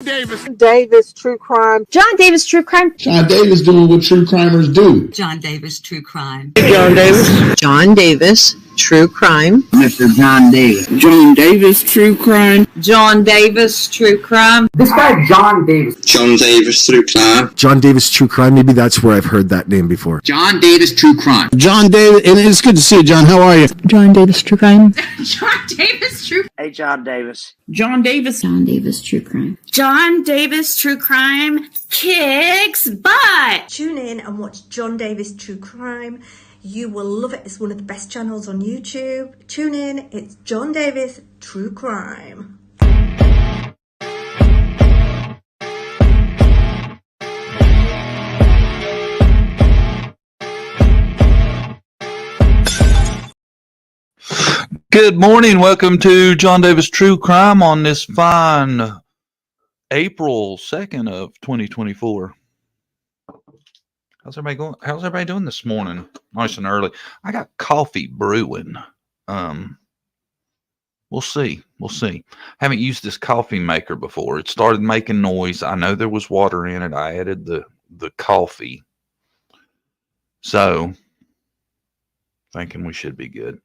Davis True Crime. John Davis True Crime. John Davis doing what true crimers do. John Davis True Crime. John Davis. John Davis True Crime. Mr. John Davis. John Davis True Crime. John Davis True Crime. This guy John Davis. John Davis True Crime. John Davis True Crime. Maybe that's where I've heard that name before. John Davis True Crime. John Davis, and it's good to see you, John. How are you? John Davis True Crime. John Davis True Crime. Hey, John Davis. John Davis. John Davis True Crime. John Davis True Crime kicks butt. Tune in and watch John Davis True Crime. You will love it. It's one of the best channels on YouTube. Tune in. It's John Davis True Crime. Good morning. Welcome to John Davis True Crime on this fine April 2nd of 2024. How's everybody doing this morning? Nice and early. I got coffee brewing. We'll see. Haven't used this coffee maker before. It started making noise. I know there was water in it. I added the coffee. So, thinking we should be good.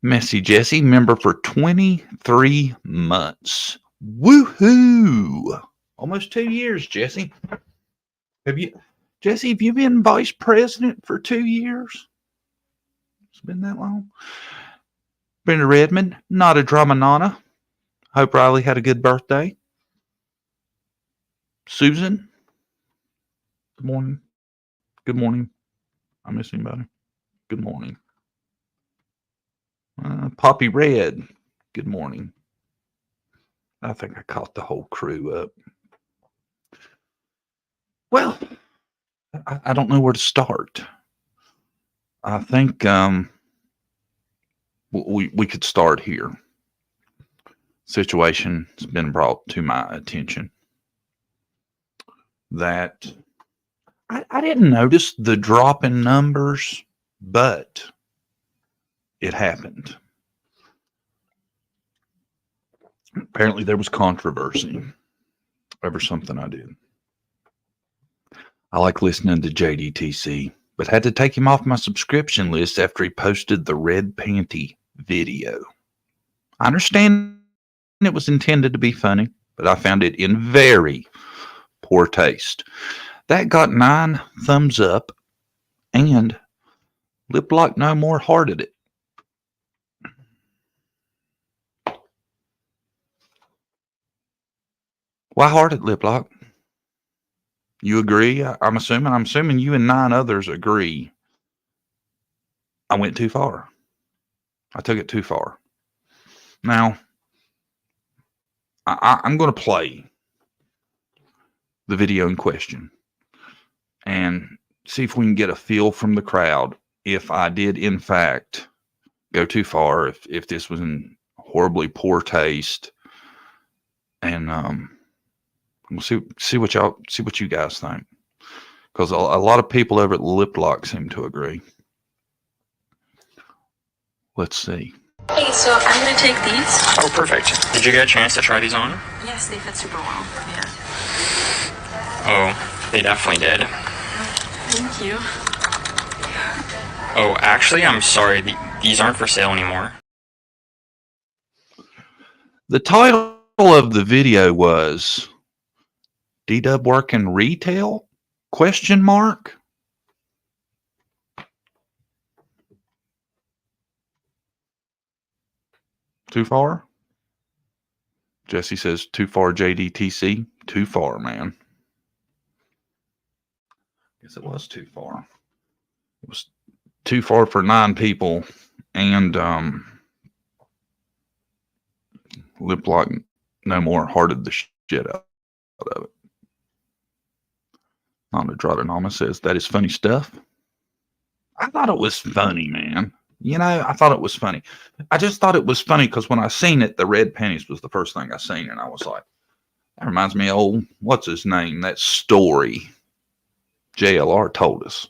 Messy Jesse, member for 23 months. Woohoo! Almost 2 years, Jesse. Have you been vice president for 2 years? It's been that long. Brenda Redmond, not a drama nana. Hope Riley had a good birthday. Susan, good morning. Good morning. I miss anybody. Good morning. Poppy Red, good morning. I think I caught the whole crew up. Well, I don't know where to start. I think we could start here. Situation has been brought to my attention that I didn't notice the drop in numbers, but it happened. Apparently there was controversy over something I did. I like listening to JDTC, but had to take him off my subscription list after he posted the red panty video. I understand it was intended to be funny, but I found it in very poor taste. That got 9 thumbs up, and Lip Lock No More hearted it. Why hearted, Lip Lock? You agree? I'm assuming you and 9 others agree. I went too far. I took it too far. Now, I'm going to play the video in question and see if we can get a feel from the crowd if I did, in fact, go too far, if this was in horribly poor taste, and we'll see what you guys think, because a lot of people over at Lip Lock seem to agree. Let's see. Hey, so I'm gonna take these. Oh, perfect. Did you get a chance to try these on? Yes, they fit super well. Yeah. Oh, they definitely did. Thank you. Oh, actually, I'm sorry. These aren't for sale anymore. The title of the video was D-Dub working retail? Question mark. Too far? Jesse says too far, JDTC. Too far, man. Guess it was too far. It was too far for 9 people, and Lip Lock No More hearted the shit out of it. Androdonama says that is funny stuff. I thought it was funny, man. I thought it was funny. I just thought it was funny because when I seen it, the red panties was the first thing I seen, and I was like, that reminds me of old, what's his name? That story JLR told us.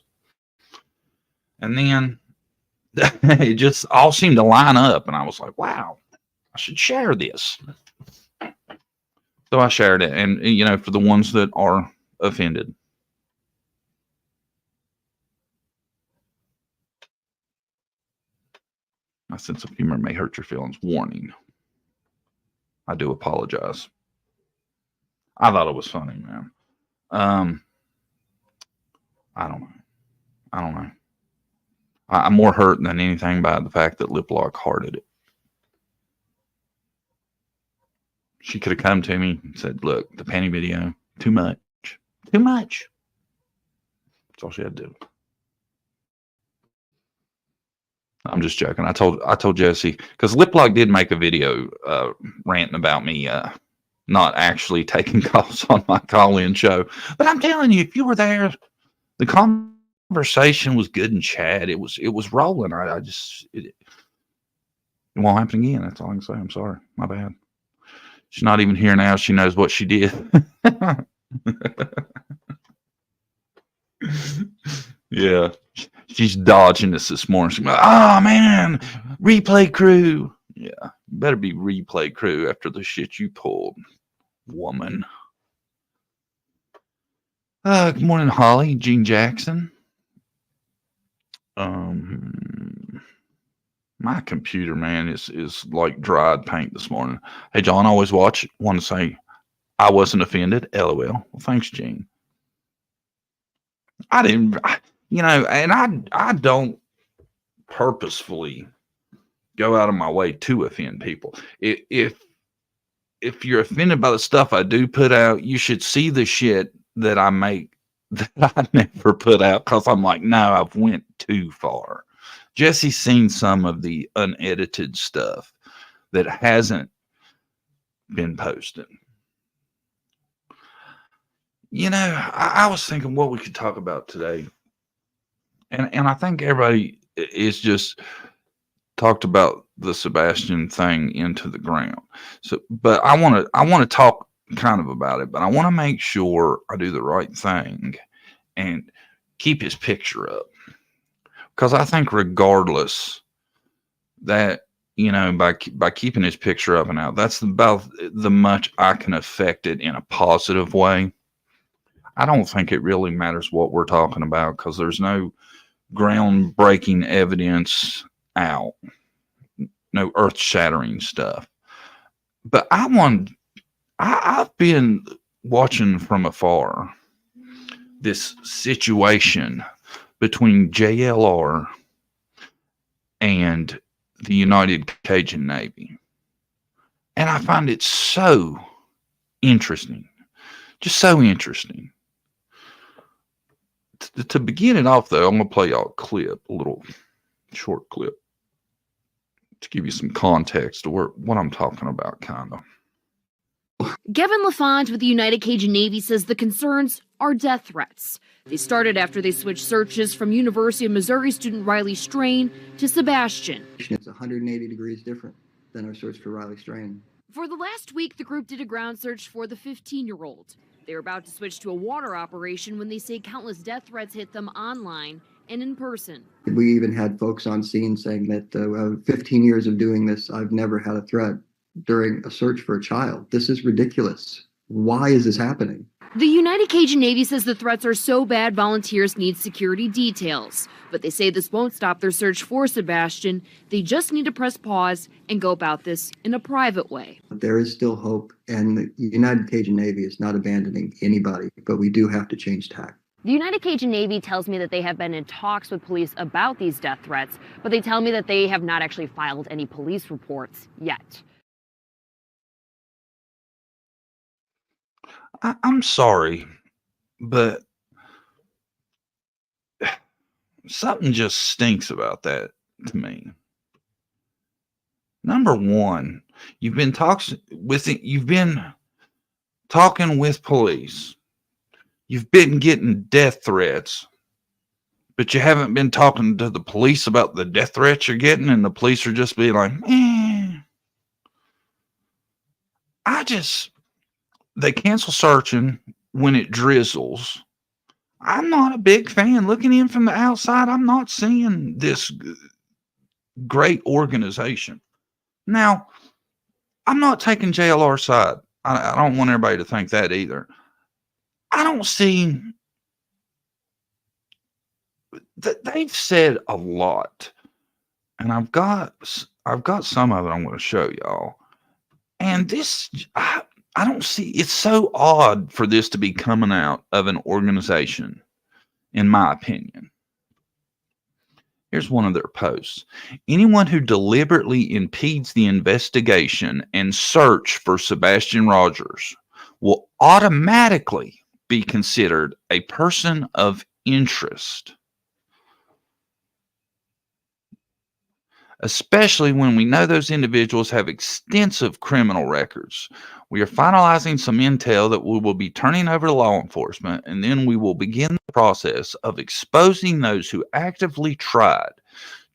And then it just all seemed to line up, and I was like, wow, I should share this. So I shared it, and you know, for the ones that are offended. My sense of humor may hurt your feelings. Warning. I do apologize. I thought it was funny, man. I don't know. I'm more hurt than anything by the fact that Lip Lock hearted it. She could have come to me and said, look, the panty video, too much. Too much. That's all she had to do. I'm just joking. I told Jesse, because Lip Lock did make a video ranting about me not actually taking calls on my call-in show. But I'm telling you, if you were there, the conversation was good and chat. It was rolling. It won't happen again. That's all I can say. I'm sorry. My bad. She's not even here now. She knows what she did. Yeah. She's dodging us this morning. She's like, oh, man, replay crew. Yeah, you better be replay crew after the shit you pulled, woman. Good morning, Holly, Gene Jackson. My computer, man, is like dried paint this morning. Hey, John, always want to say I wasn't offended. LOL. Well, thanks, Gene. I didn't, and I don't purposefully go out of my way to offend people. If you're offended by the stuff I do put out, you should see the shit that I make that I never put out, because I'm like, no, I've went too far. Jesse's seen some of the unedited stuff that hasn't been posted. You know, I was thinking what we could talk about today. And I think everybody is just talked about the Sebastian thing into the ground. So, but I want to talk kind of about it, but I want to make sure I do the right thing and keep his picture up. Because I think regardless that, you know, by keeping his picture up and out, that's about the much I can affect it in a positive way. I don't think it really matters what we're talking about, because there's no groundbreaking evidence out, no earth-shattering stuff. But I've been watching from afar this situation between JLR and the United Cajun Navy. And I find it so interesting. Just so interesting. To begin it off, though, I'm going to play y'all a little short clip, to give you some context to what I'm talking about, kind of. Gavin LaFont with the United Cajun Navy says the concerns are death threats. They started after they switched searches from University of Missouri student Riley Strain to Sebastian. It's 180 degrees different than our search for Riley Strain. For the last week, the group did a ground search for the 15-year-old. They were about to switch to a water operation when they say countless death threats hit them online and in person. We even had folks on scene saying that 15 years of doing this, I've never had a threat during a search for a child. This is ridiculous. Why is this happening? The United Cajun Navy says the threats are so bad volunteers need security details. But they say this won't stop their search for Sebastian. They just need to press pause and go about this in a private way. There is still hope, and the United Cajun Navy is not abandoning anybody, but we do have to change tack. The United Cajun Navy tells me that they have been in talks with police about these death threats, but they tell me that they have not actually filed any police reports yet. I'm sorry, but something just stinks about that to me. Number one, you've been talking with police. You've been getting death threats, but you haven't been talking to the police about the death threats you're getting, and the police are just being like, they cancel searching when it drizzles. I'm not a big fan. Looking in from the outside, I'm not seeing this great organization. Now, I'm not taking JLR's side. I don't want everybody to think that either. I don't see that they've said a lot, and I've got some of it I'm going to show y'all. And this, I don't see. It's so odd for this to be coming out of an organization, in my opinion. Here's one of their posts. Anyone who deliberately impedes the investigation and search for Sebastian Rogers will automatically be considered a person of interest, especially when we know those individuals have extensive criminal records. We are finalizing some intel that we will be turning over to law enforcement, and then we will begin the process of exposing those who actively tried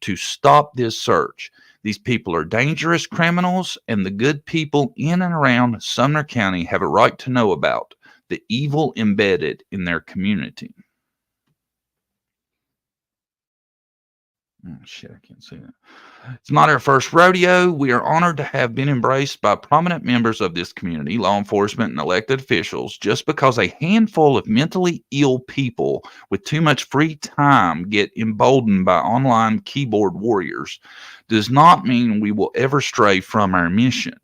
to stop this search. These people are dangerous criminals, and the good people in and around Sumner County have a right to know about the evil embedded in their community. Oh, shit, I can't see that. It's not our first rodeo. We are honored to have been embraced by prominent members of this community, law enforcement, and elected officials. Just because a handful of mentally ill people with too much free time get emboldened by online keyboard warriors does not mean we will ever stray from our mission.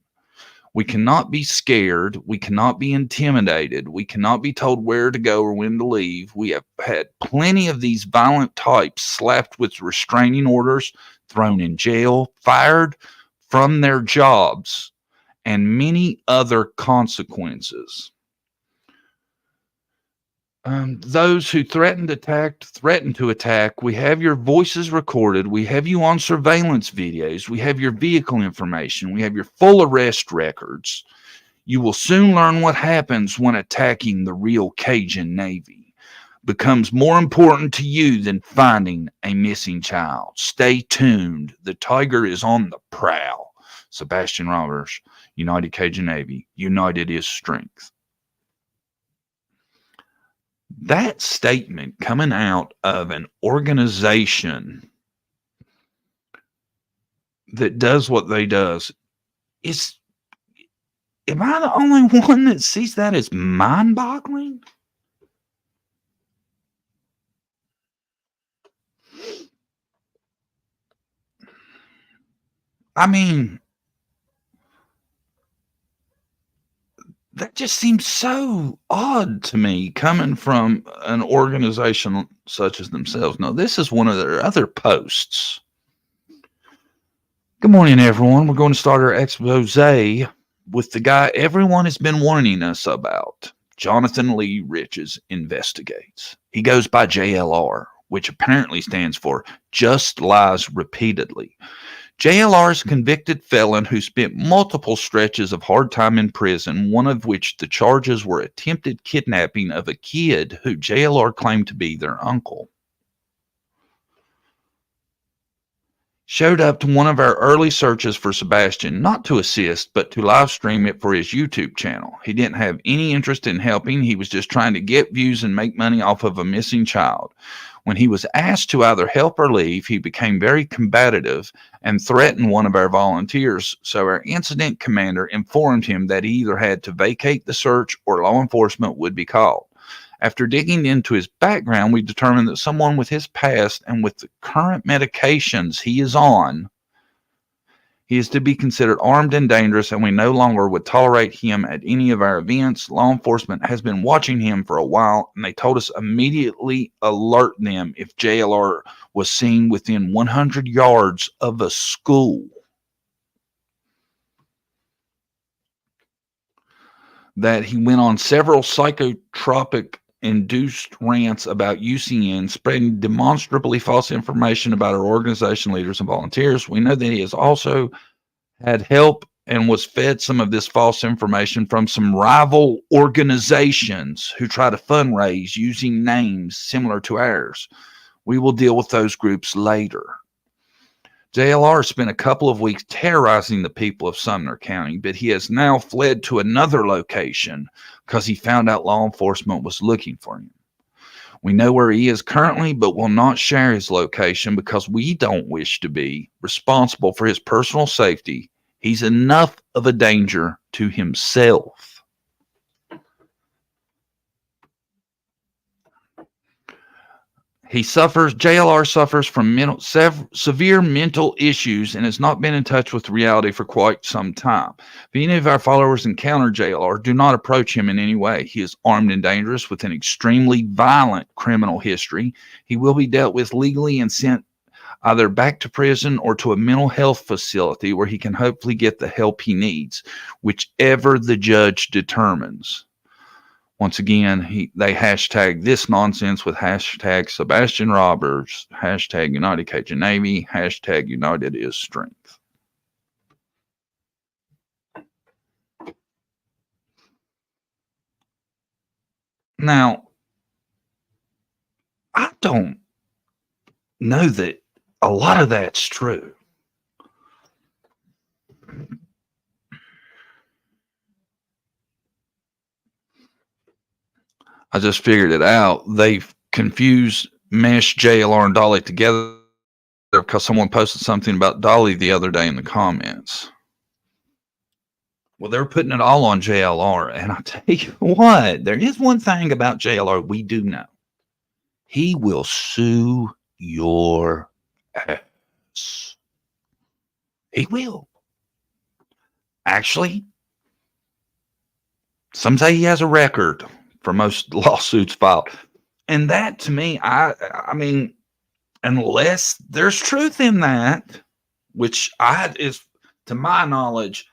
We cannot be scared. We cannot be intimidated. We cannot be told where to go or when to leave. We have had plenty of these violent types slapped with restraining orders, thrown in jail, fired from their jobs, and many other consequences. Those who threaten to attack, we have your voices recorded. We have you on surveillance videos. We have your vehicle information. We have your full arrest records. You will soon learn what happens when attacking the real Cajun Navy becomes more important to you than finding a missing child. Stay tuned. The tiger is on the prowl. Sebastian Rogers, United Cajun Navy. United is strength. That statement coming out of an organization that does what they does is, am I the only one that sees that as mind-boggling? I mean, that just seems so odd to me coming from an organization such as themselves. Now, this is one of their other posts. Good morning, everyone. We're going to start our expose with the guy everyone has been warning us about. Jonathan Lee Riches investigates. He goes by JLR, which apparently stands for Just Lies Repeatedly. JLR is a convicted felon who spent multiple stretches of hard time in prison, one of which the charges were attempted kidnapping of a kid who JLR claimed to be their uncle. Showed up to one of our early searches for Sebastian, not to assist, but to live stream it for his YouTube channel. He didn't have any interest in helping. He was just trying to get views and make money off of a missing child. When he was asked to either help or leave, he became very combative and threatened one of our volunteers. So our incident commander informed him that he either had to vacate the search or law enforcement would be called. After digging into his background, we determined that someone with his past and with the current medications he is on, he is to be considered armed and dangerous, and we no longer would tolerate him at any of our events. Law enforcement has been watching him for a while, and they told us immediately alert them if JLR was seen within 100 yards of a school. That he went on several psychotropic induced rants about UCN, spreading demonstrably false information about our organization leaders and volunteers. We know that he has also had help and was fed some of this false information from some rival organizations who try to fundraise using names similar to ours. We will deal with those groups later. JLR spent a couple of weeks terrorizing the people of Sumner County, but he has now fled to another location because he found out law enforcement was looking for him. We know where he is currently, but will not share his location because we don't wish to be responsible for his personal safety. He's enough of a danger to himself. JLR suffers from severe mental issues and has not been in touch with reality for quite some time. If any of our followers encounter JLR, do not approach him in any way. He is armed and dangerous with an extremely violent criminal history. He will be dealt with legally and sent either back to prison or to a mental health facility where he can hopefully get the help he needs, whichever the judge determines. Once again, they hashtag this nonsense with hashtag Sebastian Robbers, hashtag United Cajun Navy, hashtag United is Strength. Now, I don't know that a lot of that's true. I just figured it out. They've confused Mesh, JLR, and Dolly together because someone posted something about Dolly the other day in the comments. Well, they're putting it all on JLR. And I tell you what, there is one thing about JLR we do know. He will sue your ass. He will. Actually, some say he has a record for most lawsuits filed. And that, to me, I mean, unless there's truth in that, which is, to my knowledge,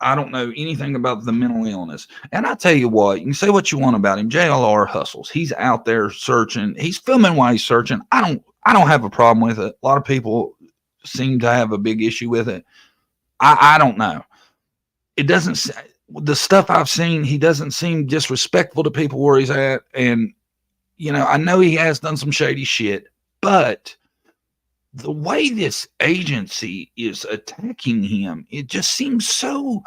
I don't know anything about the mental illness. And I tell you what, you can say what you want about him. JLR hustles. He's out there searching. He's filming while he's searching. I don't have a problem with it. A lot of people seem to have a big issue with it. I don't know. It doesn't, the stuff I've seen, he doesn't seem disrespectful to people where he's at. And, you know, I know he has done some shady shit, but the way this agency is attacking him, it just seems so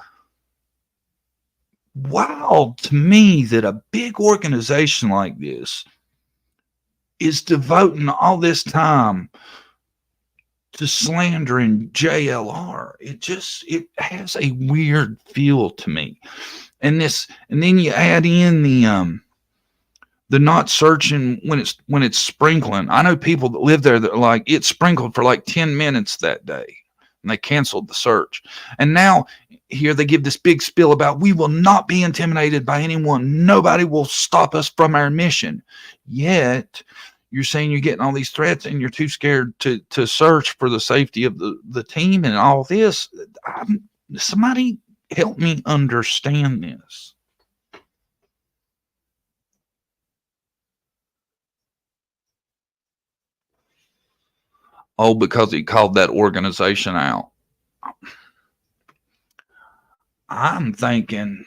wild to me that a big organization like this is devoting all this time to slandering JLR. It has a weird feel to me. And then you add in the not searching when it's sprinkling. I know people that live there that are like, it sprinkled for like 10 minutes that day and they canceled the search. And now here they give this big spiel about we will not be intimidated by anyone. Nobody will stop us from our mission. Yet you're saying you're getting all these threats and you're too scared to search for the safety of the team and all this. Somebody help me understand this. Oh, because he called that organization out. I'm thinking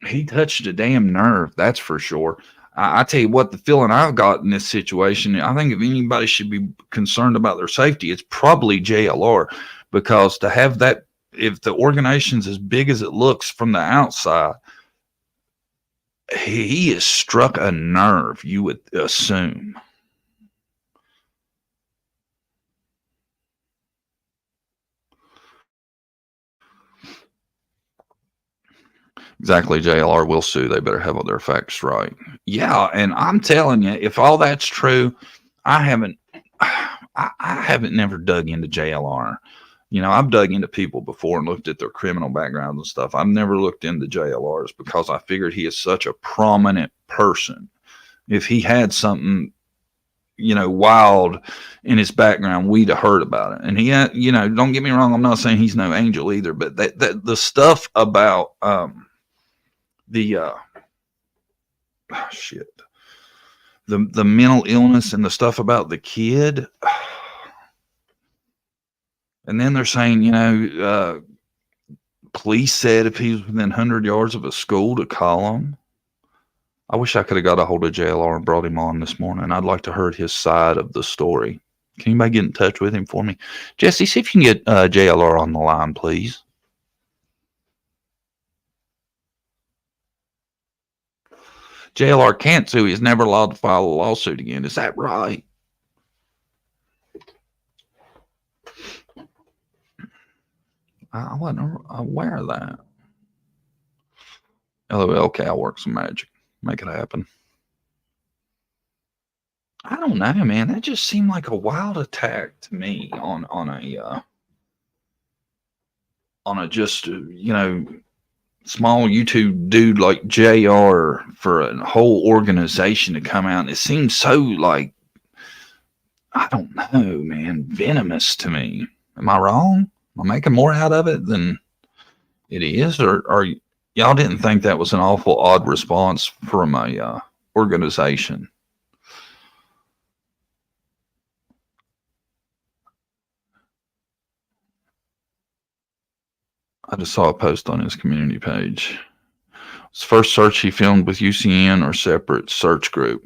he touched a damn nerve, that's for sure. I tell you what, the feeling I've got in this situation, I think if anybody should be concerned about their safety, it's probably JLR, because to have that, if the organization's as big as it looks from the outside, he has struck a nerve, you would assume. Exactly, JLR will sue. They better have all their facts right. Yeah, and I'm telling you, if all that's true, I haven't never dug into JLR. You know, I've dug into people before and looked at their criminal backgrounds and stuff. I've never looked into JLR's because I figured he is such a prominent person. If he had something, you know, wild in his background, we'd have heard about it. And he had, you know, don't get me wrong, I'm not saying he's no angel either, but the stuff about the mental illness and the stuff about the kid, and then they're saying, you know, police said if he was within 100 yards of a school to call him. I wish I could have got a hold of JLR and brought him on this morning. I'd like to heard his side of the story. Can anybody get in touch with him for me? Jesse, see if you can get JLR on the line, please. JLR can't sue. He's never allowed to file a lawsuit again. Is that right? I wasn't aware of that. Oh, okay, I'll work some magic. Make it happen. I don't know, man. That just seemed like a wild attack to me on a just small YouTube dude like JR for a whole organization to come out. And it seems so like, I don't know, man, venomous to me. Am I wrong? Am I making more out of it than it is? Or y'all didn't think that was an awful odd response from a organization? I just saw a post on his community page. It's the first search he filmed with UCN or separate search group.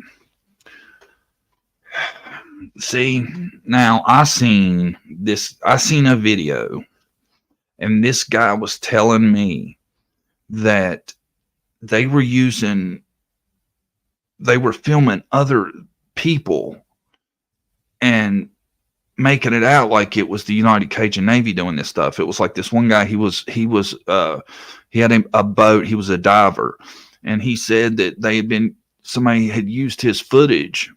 See, now I seen a video, and this guy was telling me that they were filming other people and making it out like it was the United Cajun Navy doing this stuff. It was like this one guy, he had a boat, he was a diver, and he said that somebody had used his footage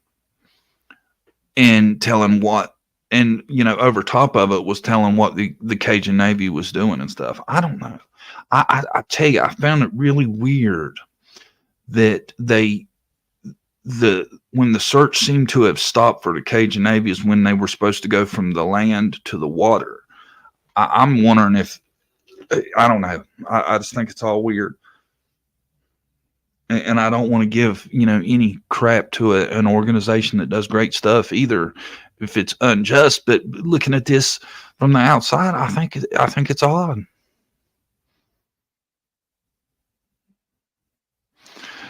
and telling what, and over top of it was telling what the Cajun Navy was doing and stuff. I don't know. I tell you, I found it really weird that when the search seemed to have stopped for the Cajun Navy is when they were supposed to go from the land to the water. I'm wondering if, I don't know. I just think it's all weird. And I don't want to give, any crap to an organization that does great stuff either, if it's unjust. But looking at this from the outside, I think it's odd.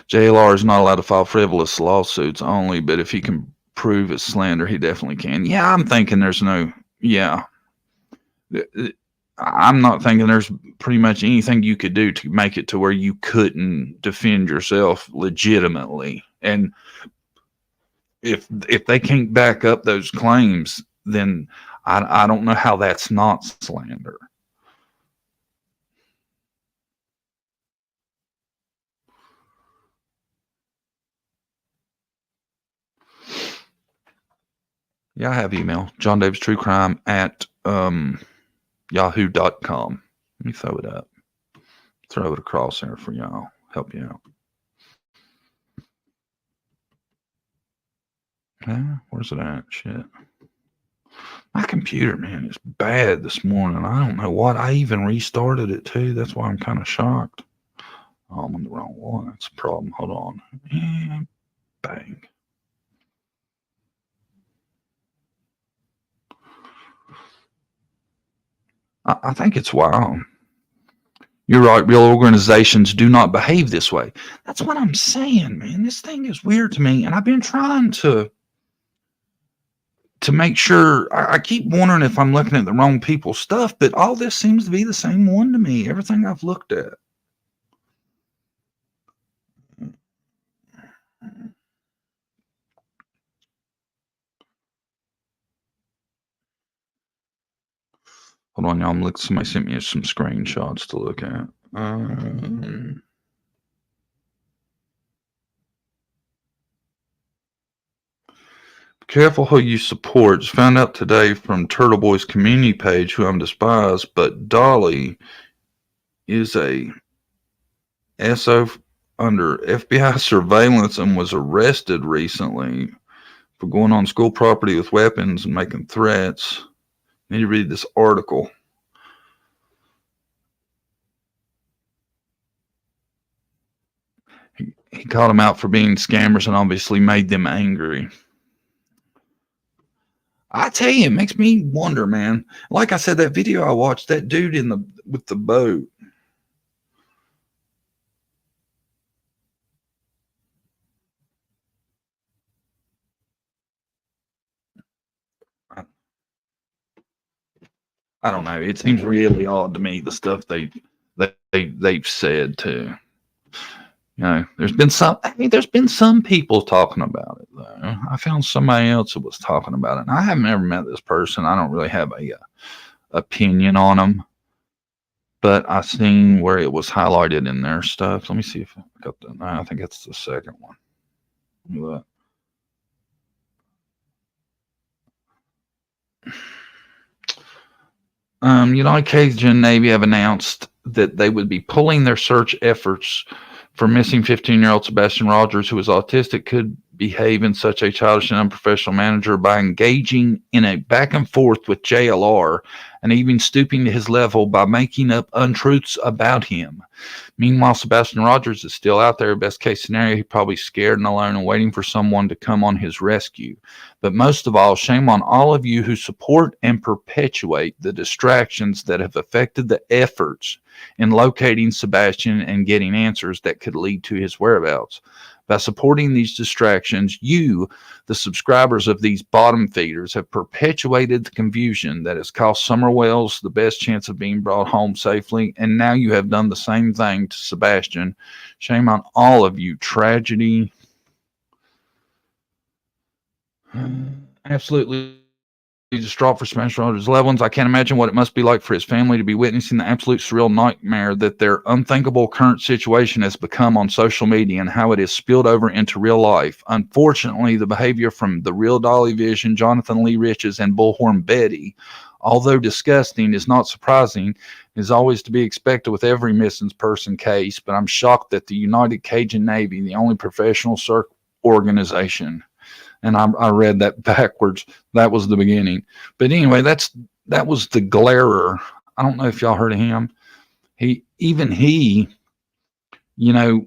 JLR is not allowed to file frivolous lawsuits only, but if he can prove it's slander, he definitely can. Yeah, I'm thinking I'm not thinking there's pretty much anything you could do to make it to where you couldn't defend yourself legitimately. And if they can't back up those claims, then I don't know how that's not slander. Yeah, I have email. John Davis True Crime at yahoo.com. Let me throw it up. Throw it across there for y'all. Help you out. Where's it at? Shit. My computer, man, is bad this morning. I don't know what. I even restarted it too. That's why I'm kind of shocked. Oh, I'm on the wrong one. That's a problem. Hold on. And bang. I think it's wild. You're right. Real organizations do not behave this way. That's what I'm saying, man. This thing is weird to me, and I've been trying to make sure. I keep wondering if I'm looking at the wrong people's stuff, but all this seems to be the same one to me. Everything I've looked at. Hold on, y'all. I'm looking. Somebody sent me some screenshots to look at. Be careful who you support. Just found out today from Turtle Boy's community page, who I'm despised, but Dolly is a SO under FBI surveillance and was arrested recently for going on school property with weapons and making threats. Need to read this article. He called them out for being scammers and obviously made them angry. I tell you, it makes me wonder, man. Like I said, that video I watched, that dude with the boat. I don't know. It seems really odd to me, the stuff they've said too. There's been some people talking about it though. I found somebody else that was talking about it. And I haven't ever met this person. I don't really have a opinion on them, but I seen where it was highlighted in their stuff. Let me see if I got I think that's the second one. Look at that. United Cajun Navy have announced that they would be pulling their search efforts for missing 15-year-old Sebastian Rogers, who was autistic, could behave in such a childish and unprofessional manner by engaging in a back and forth with JLR and even stooping to his level by making up untruths about him. Meanwhile, Sebastian Rogers is still out there. Best case scenario, he's probably scared and alone and waiting for someone to come on his rescue. But most of all, shame on all of you who support and perpetuate the distractions that have affected the efforts in locating Sebastian and getting answers that could lead to his whereabouts. By supporting these distractions, you, the subscribers of these bottom feeders, have perpetuated the confusion that has cost summer whales the best chance of being brought home safely, and now you have done the same thing to Sebastian. Shame on all of you. Tragedy. Absolutely distraught for Sebastian Rogers' loved ones. I can't imagine what it must be like for his family to be witnessing the absolute surreal nightmare that their unthinkable current situation has become on social media and how it has spilled over into real life. Unfortunately, the behavior from the Real Dolly Vision, Jonathan Lee Riches, and Bullhorn Betty, although disgusting, is not surprising, is always to be expected with every missing person case, but I'm shocked that the United Cajun Navy, the only professional search organization, and I read that backwards. That was the beginning. But anyway, that was the glarer. I don't know if y'all heard of him. He,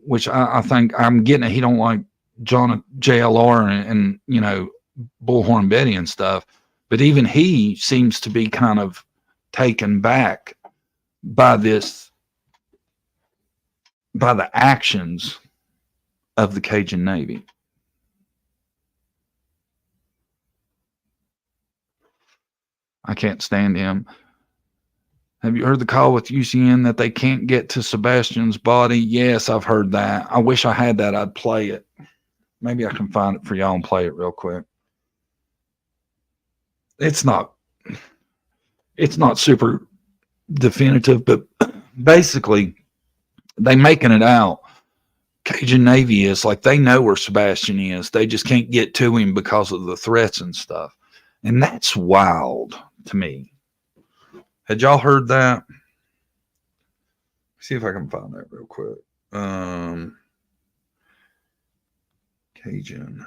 which I think I'm getting it. He don't like JLR and Bullhorn Betty and stuff. But even he seems to be kind of taken back by the actions of the Cajun Navy. I can't stand him. Have you heard the call with UCN that they can't get to Sebastian's body? Yes, I've heard that. I wish I had that. I'd play it. Maybe I can find it for y'all and play it real quick. It's not super definitive, but basically they making it out. Cajun Navy is like, they know where Sebastian is. They just can't get to him because of the threats and stuff. And that's wild to me. Had y'all heard that? See if I can find that real quick. Cajun.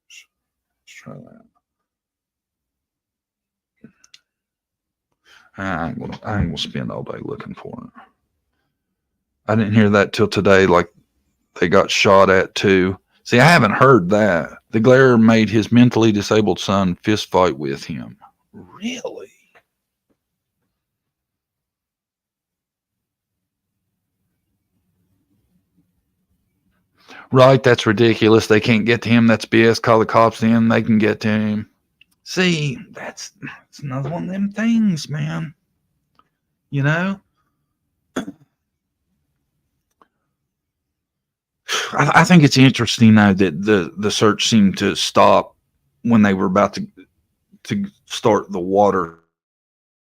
Let's try that. I ain't gonna spend all day looking for it. I didn't hear that till today. Like they got shot at too. See, I haven't heard that. The glare made his mentally disabled son fist fight with him. Really? Right, that's ridiculous. They can't get to him. That's BS. Call the cops in. They can get to him. See, that's another one of them things, man. You know? I think it's interesting now that the search seemed to stop when they were about to start the water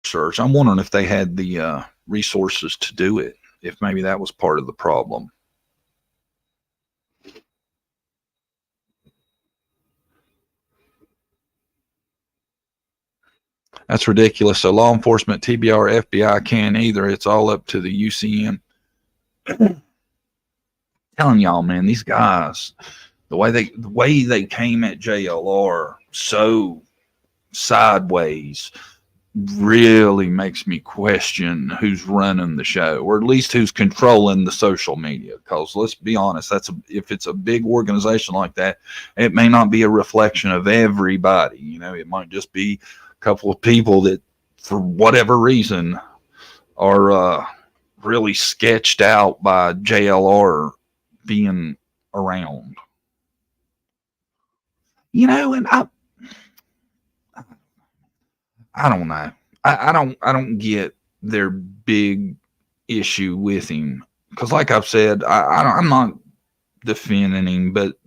search. I'm wondering if they had the resources to do it, if maybe that was part of the problem. That's ridiculous. So law enforcement, TBR, FBI can't either. It's all up to the UCN. Telling y'all, man, these guys, the way they came at JLR so sideways really makes me question who's running the show, or at least who's controlling the social media. Because let's be honest, if it's a big organization like that, it may not be a reflection of everybody. You know, it might just be a couple of people that, for whatever reason, are really sketched out by JLR being around. You know, and I don't know. I don't get their big issue with him, because like I've said, I'm not defending him, but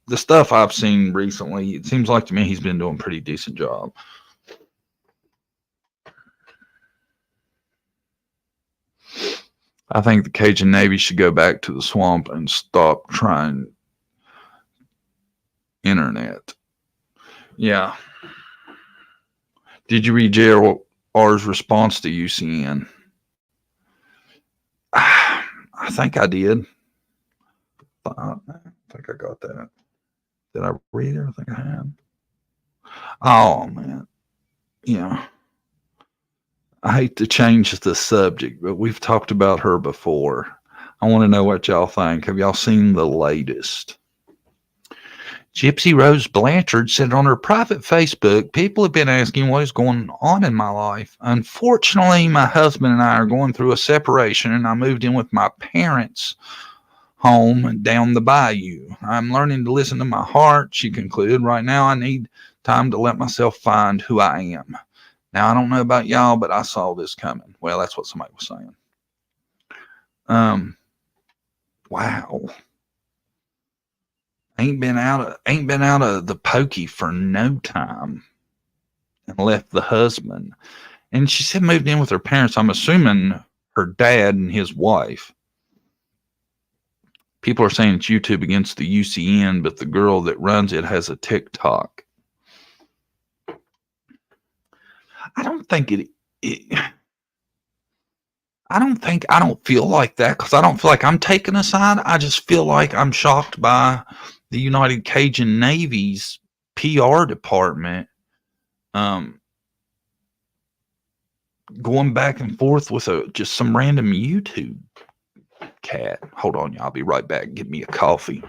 the stuff I've seen recently, it seems like to me he's been doing a pretty decent job. I think the Cajun Navy should go back to the swamp and stop trying internet. Yeah. Did you read JR's response to UCN? I think I did. I think I got that. Did I read it? I think I had. Oh, man. Yeah. I hate to change the subject, but we've talked about her before. I want to know what y'all think. Have y'all seen the latest? Gypsy Rose Blanchard said on her private Facebook, people have been asking what is going on in my life. Unfortunately, my husband and I are going through a separation, and I moved in with my parents' home down the bayou. I'm learning to listen to my heart, she concluded. Right now, I need time to let myself find who I am. Now, I don't know about y'all, but I saw this coming. Well, that's what somebody was saying. Wow. Ain't been out of the pokey for no time and left the husband. And she said moved in with her parents. I'm assuming her dad and his wife. People are saying it's YouTube against the UCN, but the girl that runs it has a TikTok. I don't feel like that because I don't feel like I'm taking a side. I just feel like I'm shocked by the United Cajun Navy's PR department going back and forth with just some random YouTube cat. Hold on, y'all. I'll be right back. Get me a coffee.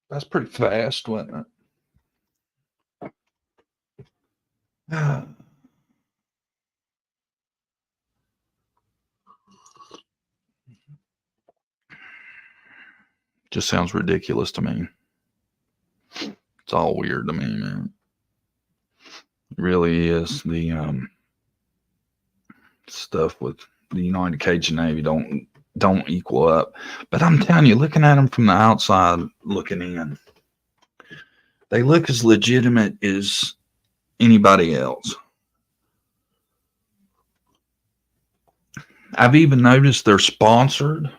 That's pretty fast, wasn't it? Just sounds ridiculous to me. It's all weird to me, man. It really is. The stuff with the United Cajun Navy don't equal up. But I'm telling you, looking at them from the outside, looking in, they look as legitimate as anybody else. I've even noticed they're sponsored.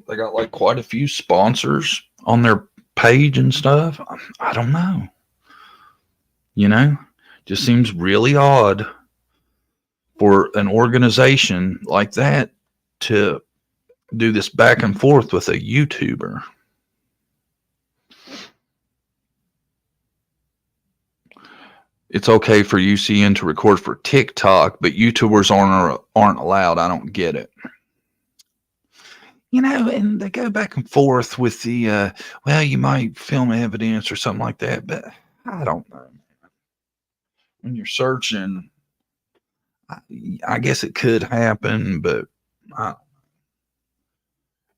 They got like quite a few sponsors on their page and stuff. I don't know. You know, just seems really odd for an organization like that to do this back and forth with a YouTuber. It's okay for UCN to record for TikTok, but YouTubers aren't allowed. I don't get it. You know, and they go back and forth with the, well, you might film evidence or something like that, but I don't know. When you're searching, I guess it could happen, but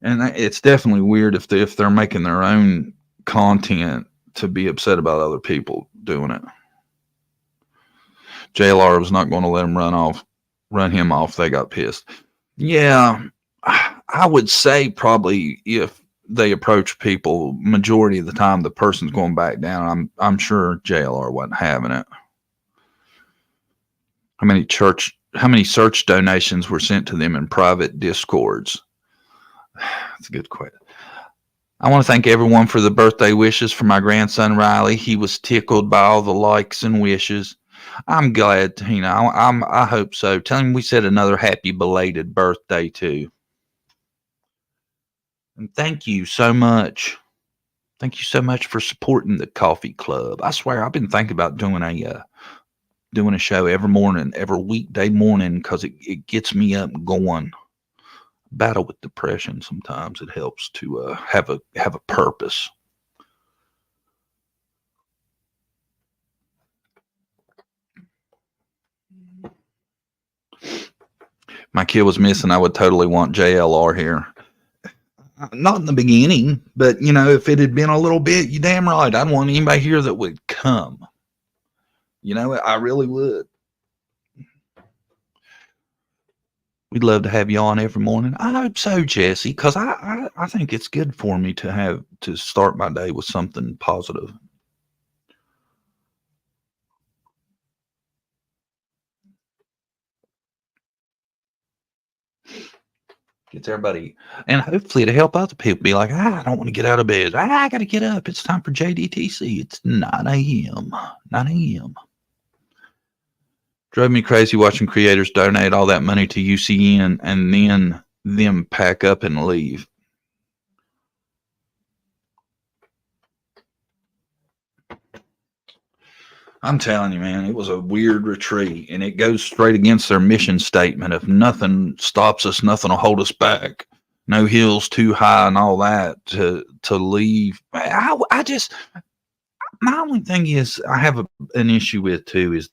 and it's definitely weird if they're making their own content to be upset about other people doing it. JLR was not going to let him run him off. They got pissed. Yeah, I would say probably if they approach people, majority of the time the person's going back down. I'm sure JLR wasn't having it. How many search donations were sent to them in private discords? That's a good question. I want to thank everyone for the birthday wishes for my grandson Riley. He was tickled by all the likes and wishes. I'm glad, I hope so. Tell him we said another happy belated birthday too. And thank you so much. Thank you so much for supporting the coffee club. I swear I've been thinking about doing a show every weekday morning, because it gets me up and going. Battle with depression sometimes. It helps to have a purpose. My kid was missing. I would totally want JLR here. Not in the beginning, but if it had been a little bit, you damn right, I'd want anybody here that would come. I really would. We'd love to have you on every morning. I hope so, Jesse, because I think it's good for me to start my day with something positive. Gets everybody, and hopefully to help other people be like, I don't want to get out of bed. I got to get up. It's time for JDTC. It's 9 a.m. 9 a.m. Drove me crazy watching creators donate all that money to UCN and then them pack up and leave. I'm telling you, man, it was a weird retreat, and it goes straight against their mission statement of nothing stops us, nothing will hold us back, no hills too high and all that to leave. I just, my only thing is I have an issue with too is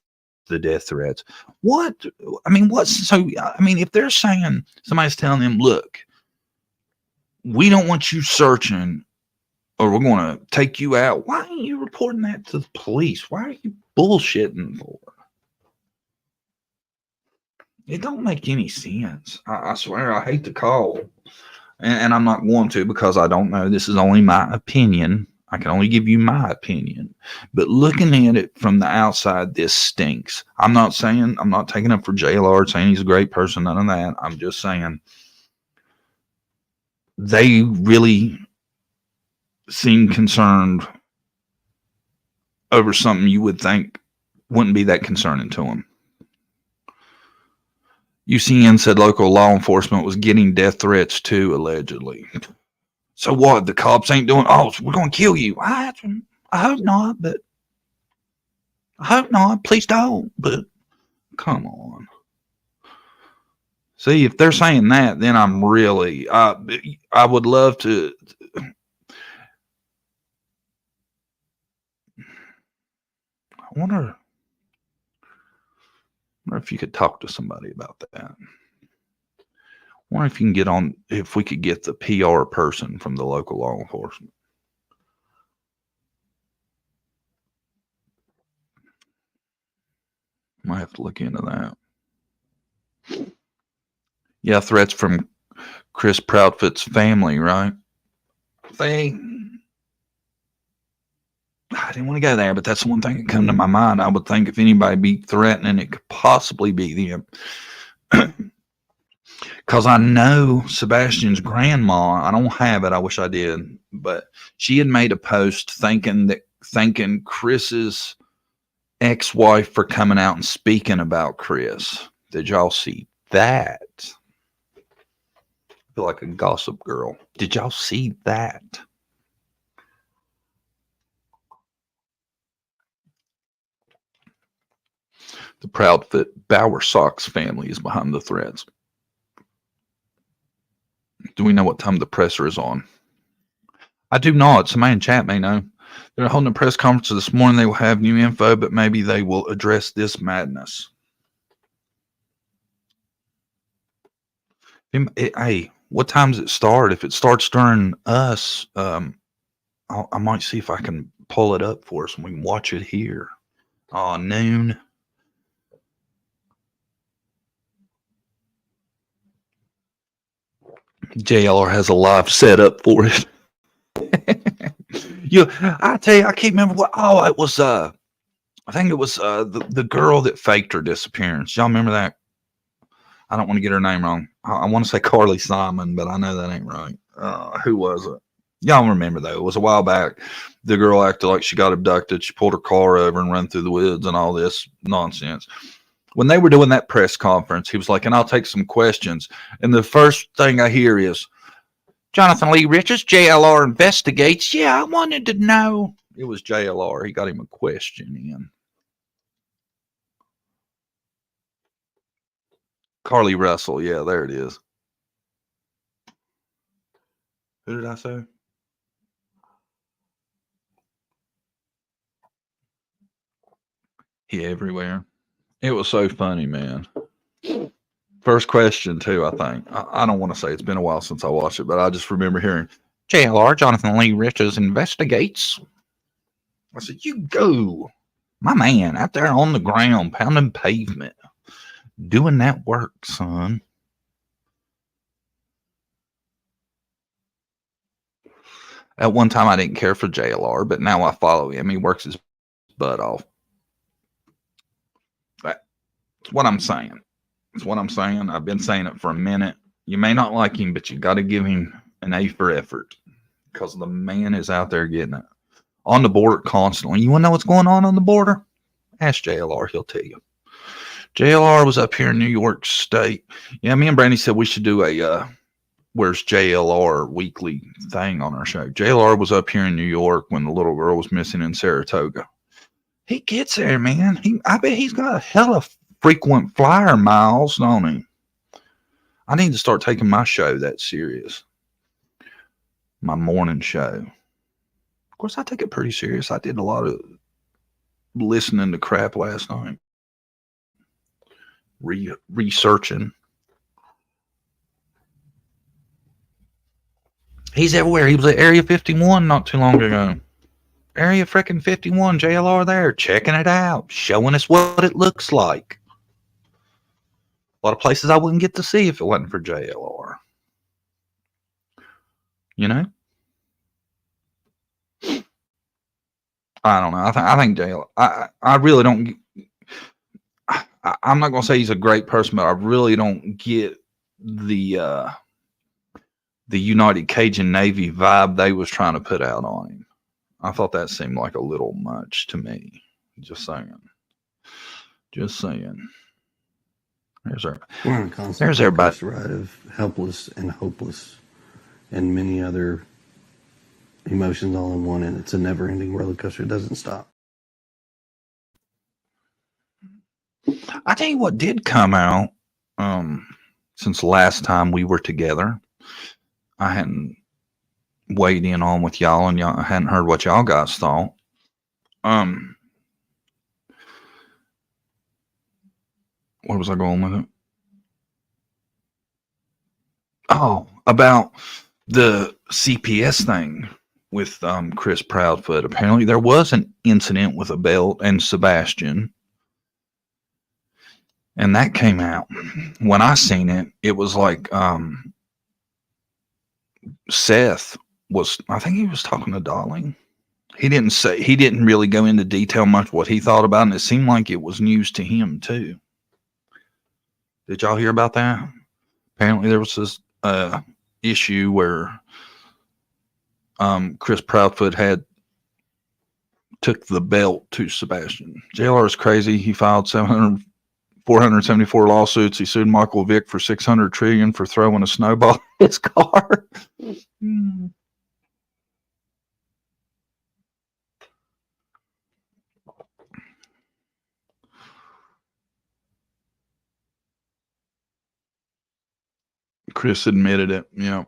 the death threats. If they're saying, somebody's telling them, look, we don't want you searching or we're going to take you out. Why aren't you reporting that to the police? Why are you bullshitting for? It don't make any sense. I swear, I hate to call. And I'm not going to because I don't know. This is only my opinion. I can only give you my opinion. But looking at it from the outside, this stinks. I'm not taking up for JLR, saying he's a great person, none of that. I'm just saying they really seem concerned over something you would think wouldn't be that concerning to them. UCN said local law enforcement was getting death threats too, allegedly. So what? The cops ain't doing, we're going to kill you. I hope not, but I hope not. Please don't, but come on. See, if they're saying that, then I'm really, I would love to. I wonder if you could talk to somebody about that. I wonder if you can get on, if we could get the PR person from the local law enforcement. Might have to look into that. Yeah, threats from Chris Proudfoot's family, right? I didn't want to go there, but that's the one thing that come to my mind. I would think if anybody be threatening, it could possibly be them. Because I know Sebastian's grandma, I don't have it, I wish I did, but she had made a post thanking Chris's ex-wife for coming out and speaking about Chris. Did y'all see that? I feel like a gossip girl. Did y'all see that? The Proudfoot Bowersox family is behind the threats. Do we know what time the presser is on? I do not. Somebody in chat may know. They're holding a press conference this morning. They will have new info, but maybe they will address this madness. Hey, what time does it start? If it starts during us, I might see if I can pull it up for us and we can watch it here. Noon. JLR has a live setup for it. I tell you, I can't remember what. It was. I think it was the girl that faked her disappearance. Y'all remember that? I don't want to get her name wrong. I want to say Carly Simon, but I know that ain't right. Who was it? Y'all remember though? It was a while back. The girl acted like she got abducted. She pulled her car over and ran through the woods and all this nonsense. When they were doing that press conference, he was like, and I'll take some questions. And the first thing I hear is, Jonathan Lee Richards, JLR investigates. Yeah, I wanted to know. It was JLR. He got him a question in. Carly Russell. Yeah, there it is. Who did I say? He everywhere. It was so funny, man. First question, too, I think. I don't want to say it's been a while since I watched it, but I just remember hearing, JLR, Jonathan Lee Richards investigates. I said, you go. My man, out there on the ground, pounding pavement, doing that work, son. At one time, I didn't care for JLR, but now I follow him. He works his butt off. That's what I'm saying. That's what I'm saying. I've been saying it for a minute. You may not like him, but you got to give him an A for effort because the man is out there getting it. On the border constantly. You want to know what's going on the border? Ask JLR. He'll tell you. JLR was up here in New York State. Yeah, me and Brandy said we should do a Where's JLR weekly thing on our show. JLR was up here in New York when the little girl was missing in Saratoga. He gets there, man. I bet he's got a hell of frequent flyer miles, don't he? I need to start taking my show that serious. My morning show. Of course, I take it pretty serious. I did a lot of listening to crap last night. Researching. He's everywhere. He was at Area 51 not too long ago. Area freaking 51, JLR there, checking it out, showing us what it looks like. A lot of places I wouldn't get to see if it wasn't for JLR. You know? I don't know. I think JLR. I really don't. I'm not gonna say he's a great person, but I really don't get the United Cajun Navy vibe they was trying to put out on him. I thought that seemed like a little much to me. Just saying. Just saying. We're on a constant there's everybody. Ride of helpless and hopeless and many other emotions all in one, and it's a never-ending roller coaster. It doesn't stop. I tell you what did come out since last time we were together. I hadn't weighed in on with y'all, and I hadn't heard what y'all guys thought. Where was I going with it? Oh, about the CPS thing with Chris Proudfoot. Apparently there was an incident with a belt and Sebastian. And that came out. When I seen it, it was like Seth was, I think he was talking to Darling. He didn't really go into detail much what he thought about it, and it seemed like it was news to him too. Did y'all hear about that? Apparently there was this issue where Chris Proudfoot took the belt to Sebastian. JLR is crazy. He filed 474 lawsuits. He sued Michael Vick for $600 trillion for throwing a snowball at his car. Chris admitted it. Yeah.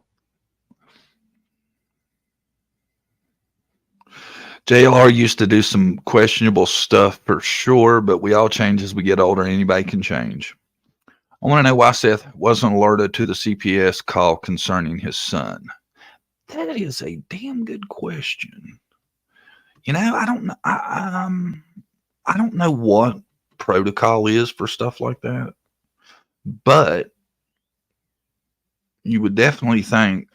JLR used to do some questionable stuff for sure, but we all change as we get older. Anybody can change. I want to know why Seth wasn't alerted to the CPS call concerning his son. That is a damn good question. You know, I don't know. I don't know what protocol is for stuff like that, but you would definitely think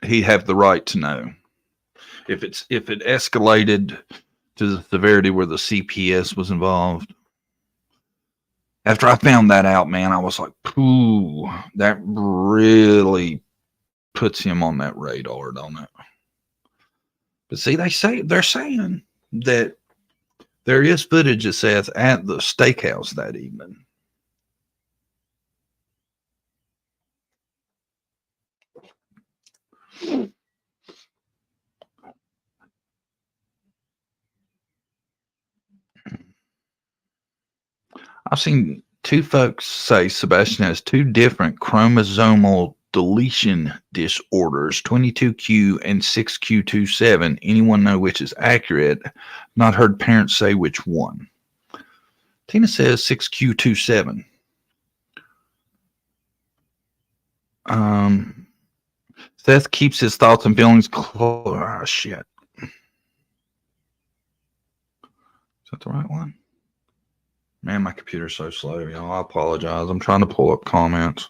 he'd have the right to know. If it escalated to the severity where the CPS was involved. After I found that out, man, I was like, "Ooh, that really puts him on that radar, don't it?" But see, they're saying that there is footage of Seth at the steakhouse that evening. I've seen two folks say Sebastian has two different chromosomal deletion disorders, 22q and 6q27. Anyone know which is accurate? Not heard parents say which one. Tina says 6q27. Seth keeps his thoughts and feelings close. Oh, shit. Is that the right one? Man, my computer's so slow, y'all. I apologize. I'm trying to pull up comments.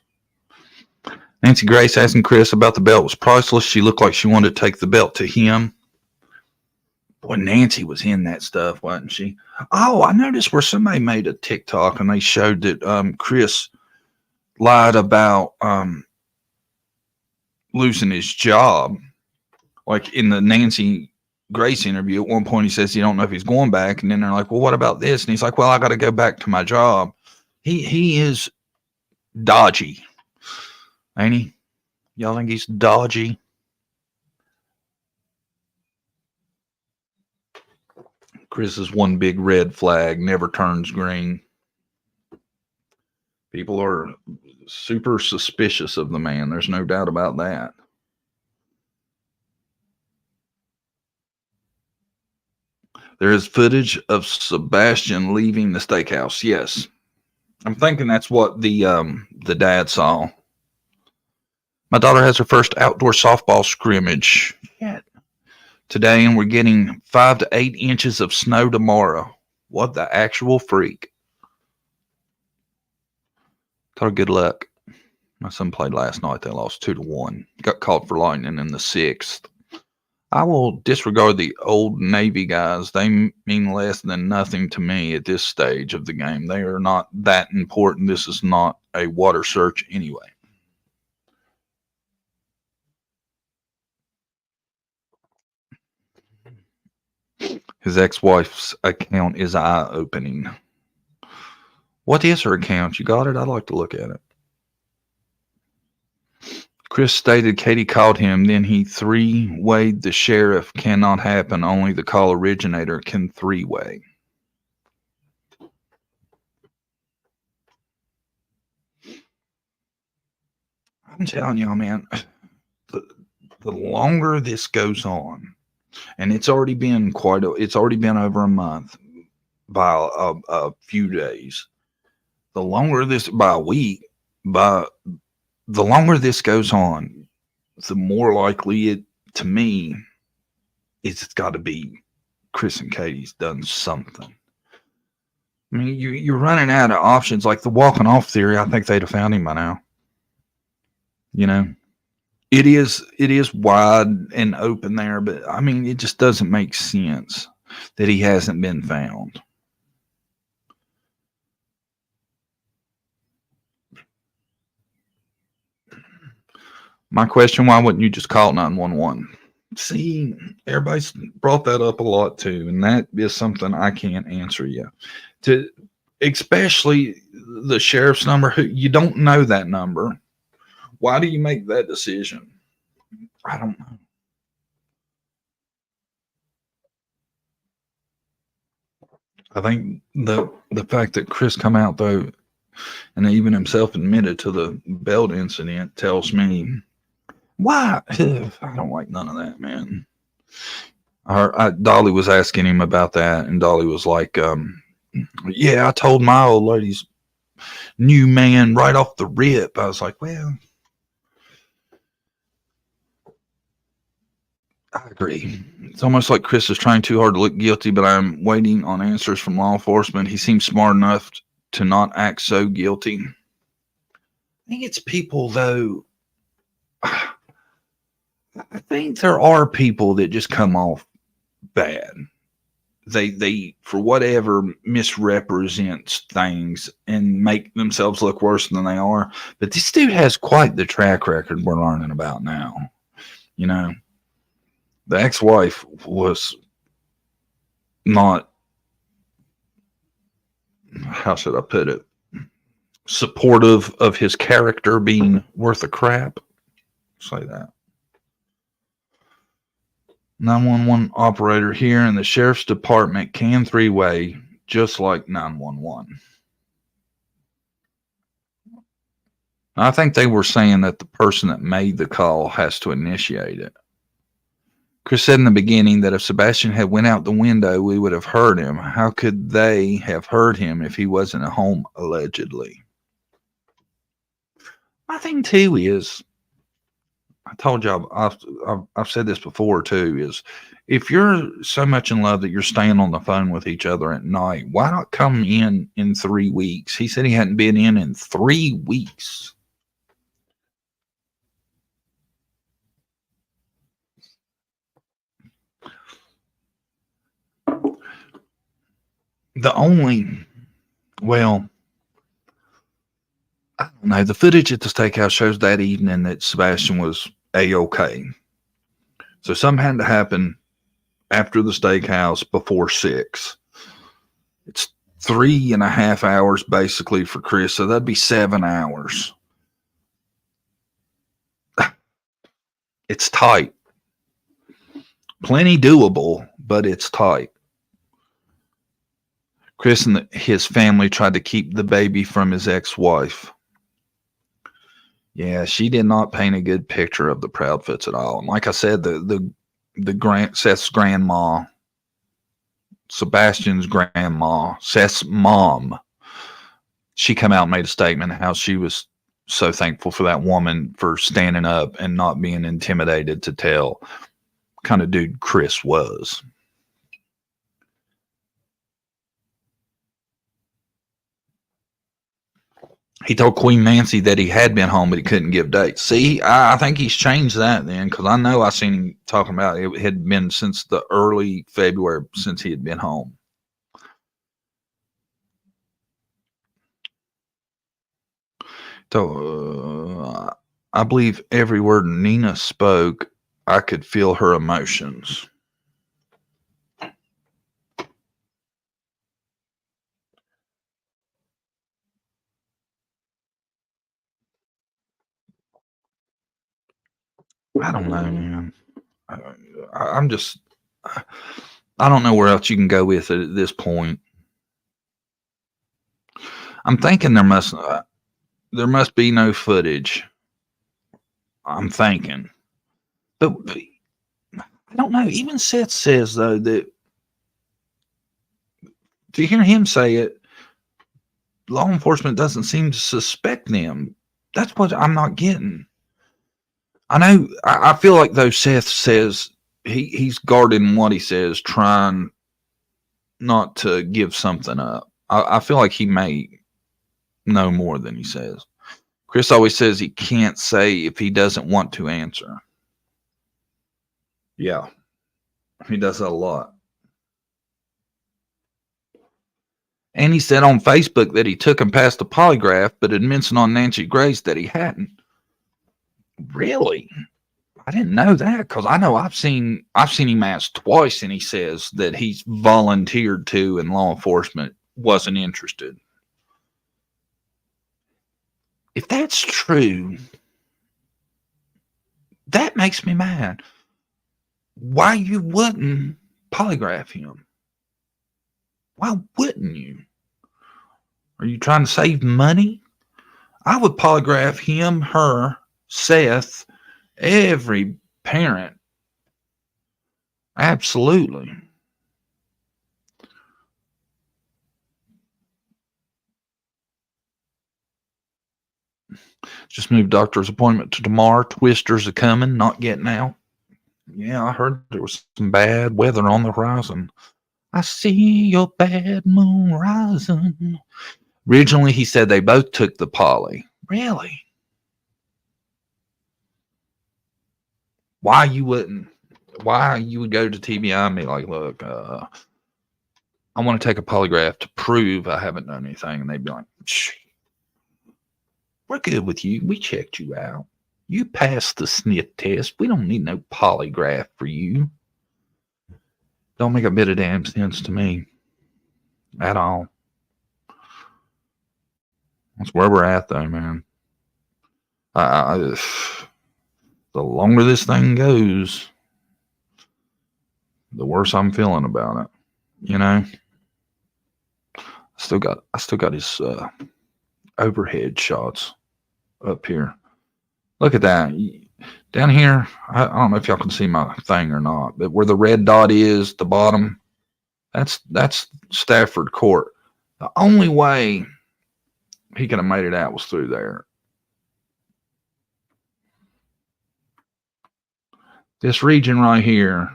Nancy Grace asking Chris about the belt was priceless. She looked like she wanted to take the belt to him. Boy, Nancy was in that stuff, wasn't she? Oh, I noticed where somebody made a TikTok and they showed that Chris lied about losing his job. Like in the Nancy Grace interview, at one point he says he don't know if he's going back, and then they're like, well, what about this? And he's like, well, I got to go back to my job. He is dodgy, ain't he? Y'all think he's dodgy? Chris is one big red flag, never turns green. People are super suspicious of the man. There's no doubt about that. There is footage of Sebastian leaving the steakhouse. Yes. I'm thinking that's what the dad saw. My daughter has her first outdoor softball scrimmage today, and we're getting 5 to 8 inches of snow tomorrow. What the actual freak. Tell her good luck. My son played last night. They lost 2-1. Got called for lightning in the 6th. I will disregard the old Navy guys. They mean less than nothing to me at this stage of the game. They are not that important. This is not a water search anyway. His ex-wife's account is eye-opening. What is her account? You got it? I'd like to look at it. Chris stated Katie called him, then he three-wayed the sheriff. Cannot happen. Only the call originator can three-way. I'm telling y'all, man, the longer this goes on, and it's already been over a month by a few days. The longer this, by a week, the longer this goes on, the more likely it, to me, it's got to be Chris and Katie's done something. I mean, you're running out of options. Like the walking off theory, I think they'd have found him by now. You know, it is wide and open there, but I mean, it just doesn't make sense that he hasn't been found. My question, why wouldn't you just call 911? See, everybody's brought that up a lot too, and that is something I can't answer yet. Especially the sheriff's number, who you don't know that number. Why do you make that decision? I don't know. I think the fact that Chris come out though, and even himself admitted to the belt incident, tells me why. I don't like none of that, man. Dolly was asking him about that, and Dolly was like, yeah, I told my old lady's new man right off the rip. I was like, well, I agree. It's almost like Chris is trying too hard to look guilty, but I'm waiting on answers from law enforcement. He seems smart enough to not act so guilty. I think it's people, though. I think there are people that just come off bad. They for whatever misrepresents things and make themselves look worse than they are. But this dude has quite the track record we're learning about now. You know, the ex-wife was not, how should I put it, supportive of his character being worth a crap. Say that. 911 operator here in the sheriff's department can three-way just like 911. I think they were saying that the person that made the call has to initiate it. Chris said in the beginning that if Sebastian had went out the window, we would have heard him. How could they have heard him if he wasn't at home, allegedly? My thing, too, is, I told you, I've said this before, too, is if you're so much in love that you're staying on the phone with each other at night, why not come in 3 weeks? He said he hadn't been in 3 weeks. well, I don't know. The footage at the steakhouse shows that evening that Sebastian was A-okay. So something had to happen after the steakhouse before 6. It's 3.5 hours basically for Chris, so that'd be 7 hours. It's tight. Plenty doable, but it's tight. Chris and his family tried to keep the baby from his ex-wife. Yeah, she did not paint a good picture of the Proudfoots at all. And like I said, Seth's grandma, Sebastian's grandma, Seth's mom, she came out and made a statement how she was so thankful for that woman for standing up and not being intimidated to tell kind of dude Chris was. He told Queen Nancy that he had been home, but he couldn't give dates. See, I think he's changed that then, because I know I seen him talking about it had been since the early February since he had been home. So I believe every word Nina spoke, I could feel her emotions. I don't know, man. I don't know where else you can go with it at this point. I'm thinking there must be no footage. I'm thinking. But I don't know. Even Seth says, though, that to hear him say it, law enforcement doesn't seem to suspect them. That's what I'm not getting. I know. I feel like, though, Seth says he's guarding what he says, trying not to give something up. I feel like he may know more than he says. Chris always says he can't say if he doesn't want to answer. Yeah, he does that a lot. And he said on Facebook that he took him past the polygraph, but had mentioned on Nancy Grace that he hadn't. Really? I didn't know that, because I know I've seen him asked twice, and he says that he's volunteered to, and law enforcement wasn't interested. If that's true, that makes me mad. Why you wouldn't polygraph him? Why wouldn't you? Are you trying to save money? I would polygraph him, her, Seth, every parent. Absolutely. Just moved doctor's appointment to tomorrow. Twisters are coming, not getting out. Yeah, I heard there was some bad weather on the horizon. I see your bad moon rising. Originally, he said they both took the poly. Really? Why you would go to TBI and be like, look, I want to take a polygraph to prove I haven't done anything. And they'd be like, shh, we're good with you. We checked you out. You passed the sniff test. We don't need no polygraph for you. Don't make a bit of damn sense to me at all. That's where we're at, though, man. The longer this thing goes, the worse I'm feeling about it. You know, I still got his overhead shots up here. Look at that. Down here, I don't know if y'all can see my thing or not, but where the red dot is, the bottom, that's Stafford Court. The only way he could have made it out was through there. This region right here,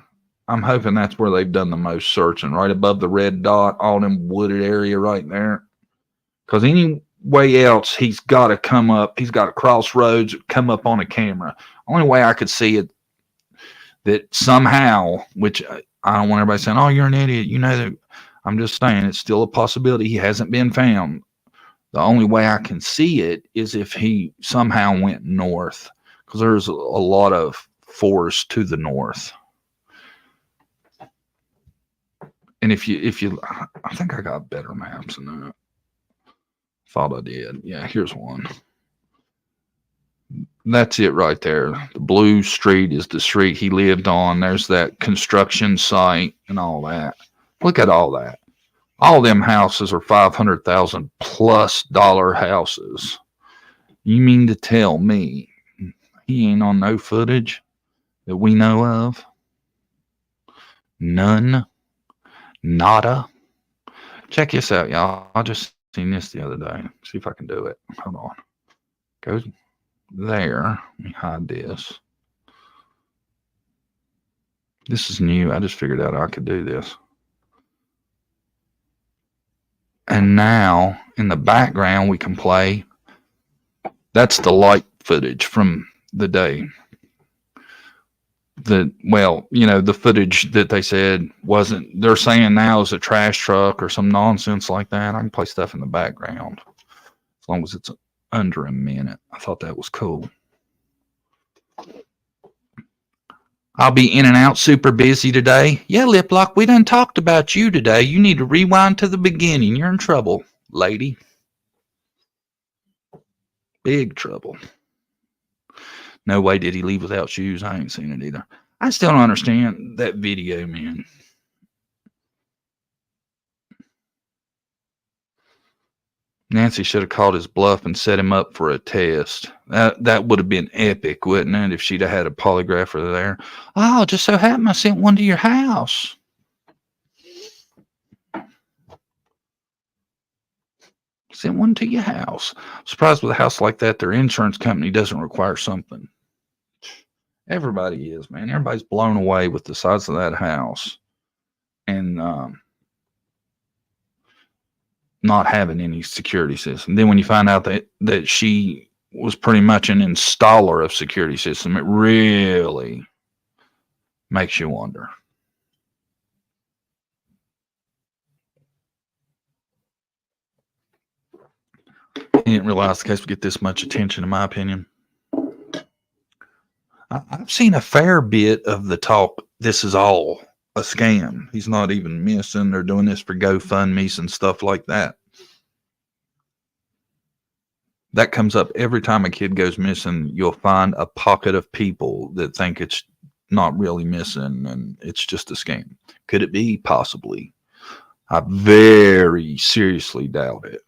I'm hoping that's where they've done the most searching, right above the red dot, all them wooded area right there. Because any way else, he's got to come up. He's got to cross roads, come up on a camera. Only way I could see it, that somehow, which I don't want everybody saying, oh, you're an idiot. You know that. I'm just saying it's still a possibility. He hasn't been found. The only way I can see it is if he somehow went north, because there's a lot of forest to the north. And if you, I think I got better maps than that. Thought I did. Yeah, here's one. That's it right there. The blue street is the street he lived on. There's that construction site and all that. Look at all that. All them houses are $500,000 plus houses. You mean to tell me he ain't on no footage that we know of? None. Nada. Check this out, y'all. I just seen this the other day. See if I can do it. Hold on. Go there. Let me hide this. This is new. I just figured out I could do this. And now in the background we can play. That's the light footage from the day. The footage that they said wasn't, they're saying now is a trash truck or some nonsense like that. I can play stuff in the background as long as it's under a minute. I thought that was cool. I'll be in and out super busy today. Yeah, Lip Lock, we done talked about you today. You need to rewind to the beginning. You're in trouble, lady. Big trouble. No way did he leave without shoes. I ain't seen it either. I still don't understand that video, man. Nancy should have called his bluff and set him up for a test. That would have been epic, wouldn't it, if she'd have had a polygrapher there? Oh, just so happened I sent one to your house. Sent one to your house. Surprised with a house like that, their insurance company doesn't require something. Everybody is, man. Everybody's blown away with the size of that house. And not having any security system. Then when you find out that she was pretty much an installer of security system, it really makes you wonder. I didn't realize the case would get this much attention, in my opinion. I've seen a fair bit of the talk, this is all a scam. He's not even missing. They're doing this for GoFundMe's and stuff like that. That comes up every time a kid goes missing. You'll find a pocket of people that think it's not really missing and it's just a scam. Could it be? Possibly. I very seriously doubt it.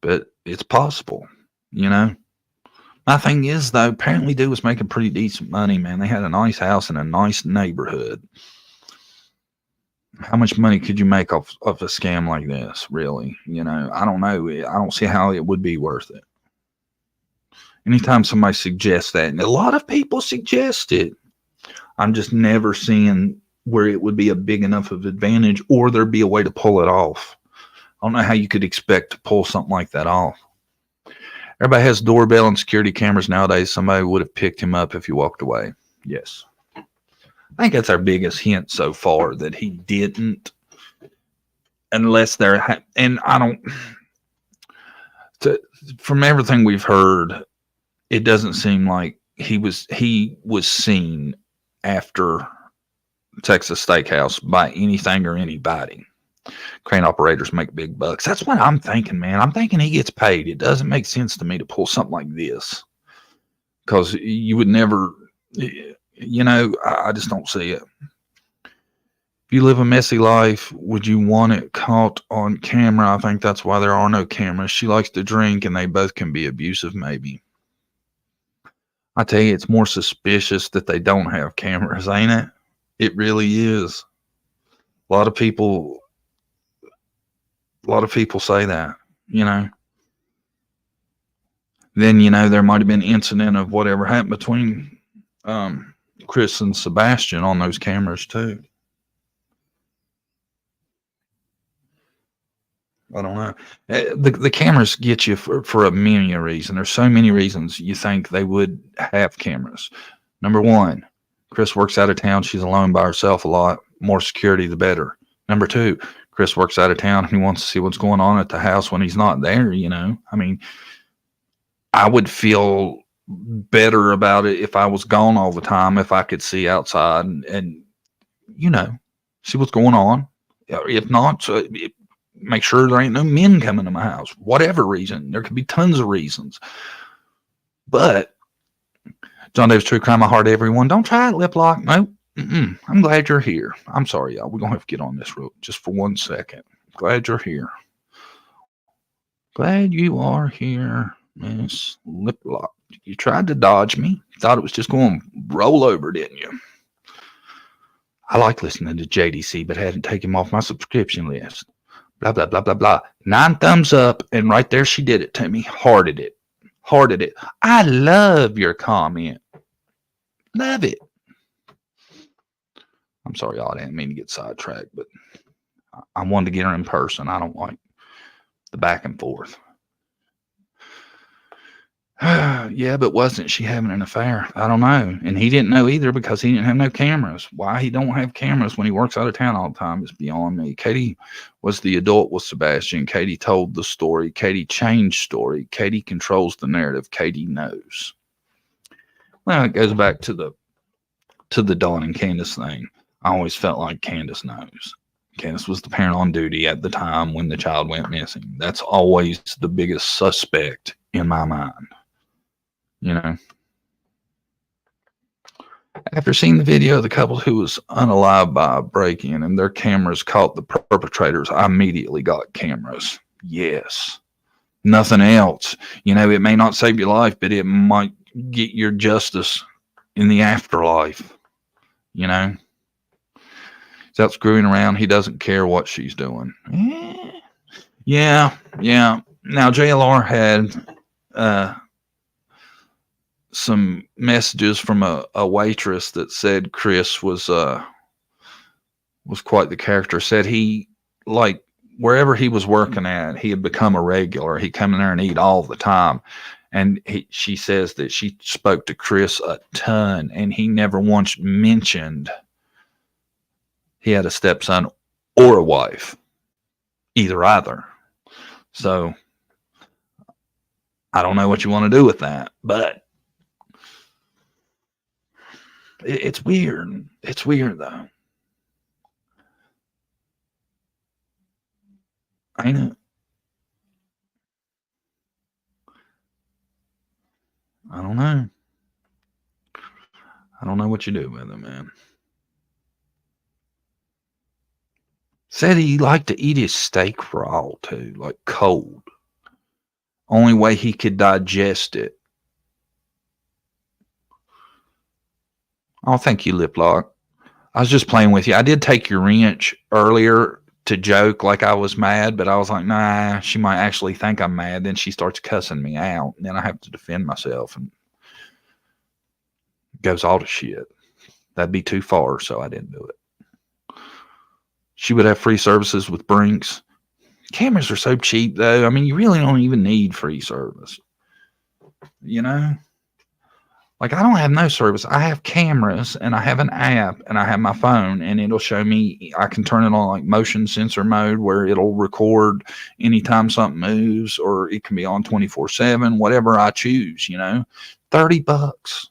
But it's possible, you know. My thing is, though, apparently dude was making pretty decent money, man. They had a nice house in a nice neighborhood. How much money could you make off a scam like this, really? You know, I don't know. I don't see how it would be worth it. Anytime somebody suggests that, and a lot of people suggest it, I'm just never seeing where it would be a big enough of advantage or there'd be a way to pull it off. I don't know how you could expect to pull something like that off. Everybody has doorbell and security cameras nowadays. Somebody would have picked him up if he walked away. Yes. I think that's our biggest hint so far, that he didn't, unless they're, and I don't, from everything we've heard, it doesn't seem like he was seen after Texas Steakhouse by anything or anybody. Crane operators make big bucks. That's what I'm thinking, man. I'm thinking he gets paid. It doesn't make sense to me to pull something like this, because you would never, you know, I just don't see it. If you live a messy life, would you want it caught on camera? I think that's why there are no cameras. She likes to drink and they both can be abusive, maybe. I tell you, it's more suspicious that they don't have cameras, ain't it? It really is. A lot of people say that, you know. Then, you know, there might have been an incident of whatever happened between Chris and Sebastian on those cameras too. I don't know. The cameras get you for a many a reason. There's so many reasons you think they would have cameras. Number one, Chris works out of town. She's alone by herself a lot. More security, the better. Number two, Chris works out of town and he wants to see what's going on at the house when he's not there, you know. I mean, I would feel better about it if I was gone all the time, if I could see outside and you know, see what's going on. If not, make sure there ain't no men coming to my house. Whatever reason. There could be tons of reasons. But John Davis True Crime, I heart everyone. Don't try it, lip lock. No. I'm glad you're here. I'm sorry, y'all. We're going to have to get on this real just for 1 second. Glad you're here. Glad you are here, Miss Lip Lock. You tried to dodge me. Thought it was just going to roll over, didn't you? I like listening to JDC, but hadn't taken him off my subscription list. Blah, blah, blah, blah, blah. 9 thumbs up, and right there she did it to me. Hearted it. Hearted it. I love your comment. Love it. I'm sorry, y'all. I didn't mean to get sidetracked, but I wanted to get her in person. I don't like the back and forth. Yeah, but wasn't she having an affair? I don't know. And he didn't know either because he didn't have no cameras. Why he don't have cameras when he works out of town all the time is beyond me. Katie was the adult with Sebastian. Katie told the story. Katie changed story. Katie controls the narrative. Katie knows. Well, it goes back to the Dawn and Candace thing. I always felt like Candace knows. Candace was the parent on duty at the time when the child went missing. That's always the biggest suspect in my mind. You know, after seeing the video of the couple who was unalived by a break-in and their cameras caught the perpetrators, I immediately got cameras. Yes. Nothing else. You know, it may not save your life, but it might get your justice in the afterlife. You know, he's out screwing around. He doesn't care what she's doing. Yeah. Now, JLR had some messages from a waitress that said Chris was quite the character. Said he, like, wherever he was working at, he had become a regular. He'd come in there and eat all the time. And she says that she spoke to Chris a ton, and he never once mentioned he had a stepson or a wife. Either. So I don't know what you want to do with that, but it's weird. It's weird, though. Ain't it? I don't know. I don't know what you do with it, man. Said he liked to eat his steak raw, too, like cold. Only way he could digest it. Oh, thank you, Lip Lock. I was just playing with you. I did take your wrench earlier to joke like I was mad, but I was like, nah, she might actually think I'm mad. Then she starts cussing me out, and then I have to defend myself, and it goes all to shit. That'd be too far, so I didn't do it. She would have free services with Brinks. Cameras are so cheap, though. I mean, you really don't even need free service. You know? Like, I don't have no service. I have cameras, and I have an app, and I have my phone, and it'll show me. I can turn it on, like, motion sensor mode, where it'll record anytime something moves, or it can be on 24/7, whatever I choose, you know? $30.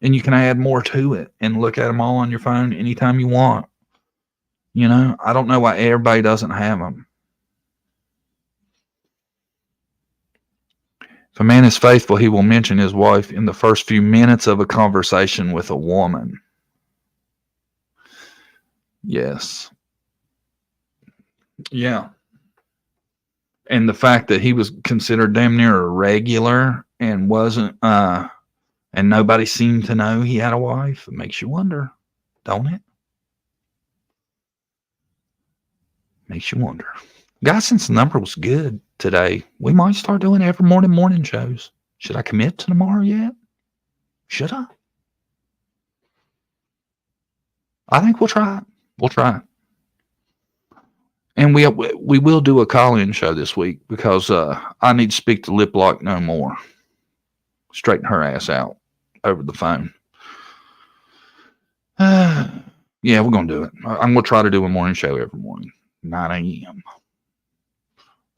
And you can add more to it and look at them all on your phone anytime you want. You know, I don't know why everybody doesn't have them. If a man is faithful, he will mention his wife in the first few minutes of a conversation with a woman. Yes. Yeah. And the fact that he was considered damn near a regular and wasn't, and nobody seemed to know he had a wife, it makes you wonder, don't it? Makes you wonder. Guys, since the number was good today, we might start doing every morning shows. Should I commit to tomorrow yet? Should I? I think we'll try it. We'll try it. And we will do a call-in show this week because I need to speak to Lip Lock no more. Straighten her ass out over the phone. Yeah, we're going to do it. I'm going to try to do a morning show every morning, 9 a.m.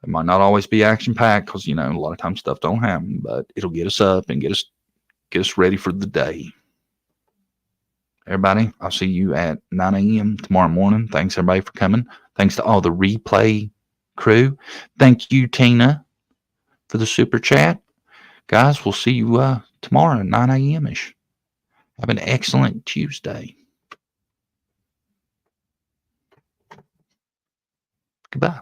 It might not always be action packed because, a lot of times stuff don't happen, but it'll get us up and get us ready for the day. Everybody, I'll see you at 9 a.m. tomorrow morning. Thanks, everybody, for coming. Thanks to all the replay crew. Thank you, Tina, for the super chat. Guys, we'll see you tomorrow at 9 a.m.-ish. Have an excellent Tuesday. Goodbye.